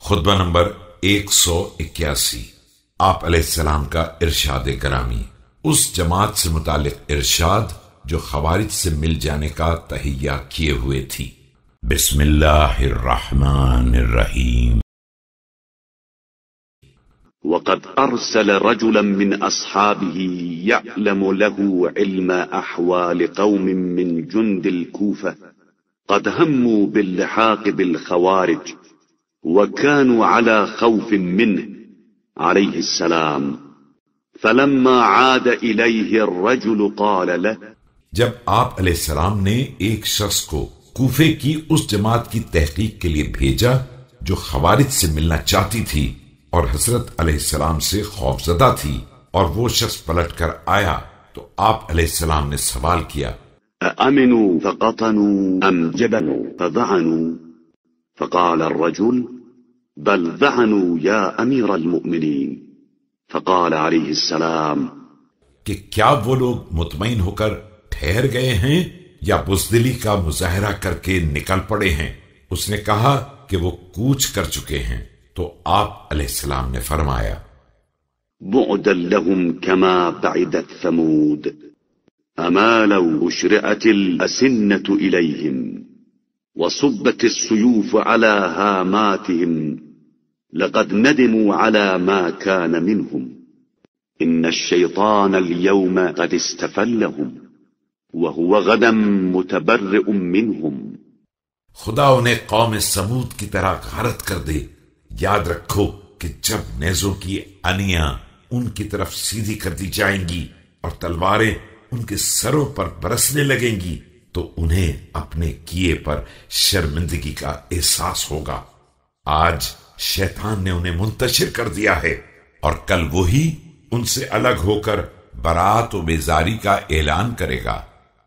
خطبہ نمبر 181۔ آپ علیہ السلام کا ارشاد گرامی۔ اس جماعت سے متعلق ارشاد جو خوارج سے مل جانے کا تہیہ کیے ہوئے تھی۔ بسم اللہ الرحمن الرحیم۔ وقد أرسل رجلا من أصحابه يعلم له علم أحوال قوم من جند الكوفة قد هموا باللحاق بالخوارج وكانوا على خوف منه عليه السلام فلما عاد إليه الرجل قال له، جب آپ علیہ السلام نے ایک شخص کو کوفے کی اس جماعت کی تحقیق کے لیے بھیجا جو خوارج سے ملنا چاہتی تھی اور حضرت علیہ السلام سے خوف زدہ تھی، اور وہ شخص پلٹ کر آیا تو آپ علیہ السلام نے سوال کیا، أأمنوا فقطنوا أم جبنوا فذعنوا؟ فقال الرجل بل ذعنوا يا أمير المؤمنين. فقال عليه السلام کہ کیا وہ لوگ مطمئن ہو کر ٹھہر گئے ہیں یا بزدلی کا مظاہرہ کر کے نکل پڑے ہیں؟ اس نے کہا کہ وہ کوچ کر چکے ہیں، تو آپ علیہ السلام نے فرمایا، بعدا لهم كما بعدت ثمود أما لو أشرعت الأسنة إليهم وصبت السيوف على هاماتهم لقد ندموا على ما كان منهم إن الشيطان اليوم قد استفلهم وهو غدا متبرئ منهم۔ خدا انہیں قوم سمود کی طرح غارت کر دے۔ یاد رکھو کہ جب نیزوں کی انیاں ان کی طرف سیدھی کر دی جائیں گی اور تلواریں ان کے سروں پر برسنے لگیں گی تو انہیں اپنے کیے پر شرمندگی کا احساس ہوگا۔ آج شیطان نے انہیں منتشر کر دیا ہے اور کل وہی ان سے الگ ہو کر برات و بیزاری کا اعلان کرے گا۔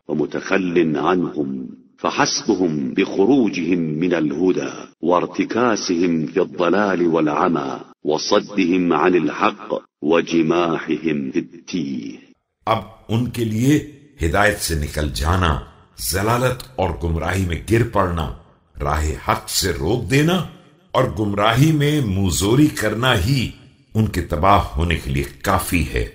ومتخل عنهم فحسبهم بخروجهم من الهدى وارتكاسهم في الضلال والعمى وصدهم عن الحق وجماحهم في التيه۔ اب ان کے لیے ہدایت سے نکل جانا، ضلالت اور گمراہی میں گر پڑنا، راہ حق سے روک دینا اور گمراہی میں منہ زوری کرنا ہی ان کے تباہ ہونے کے لیے کافی ہے۔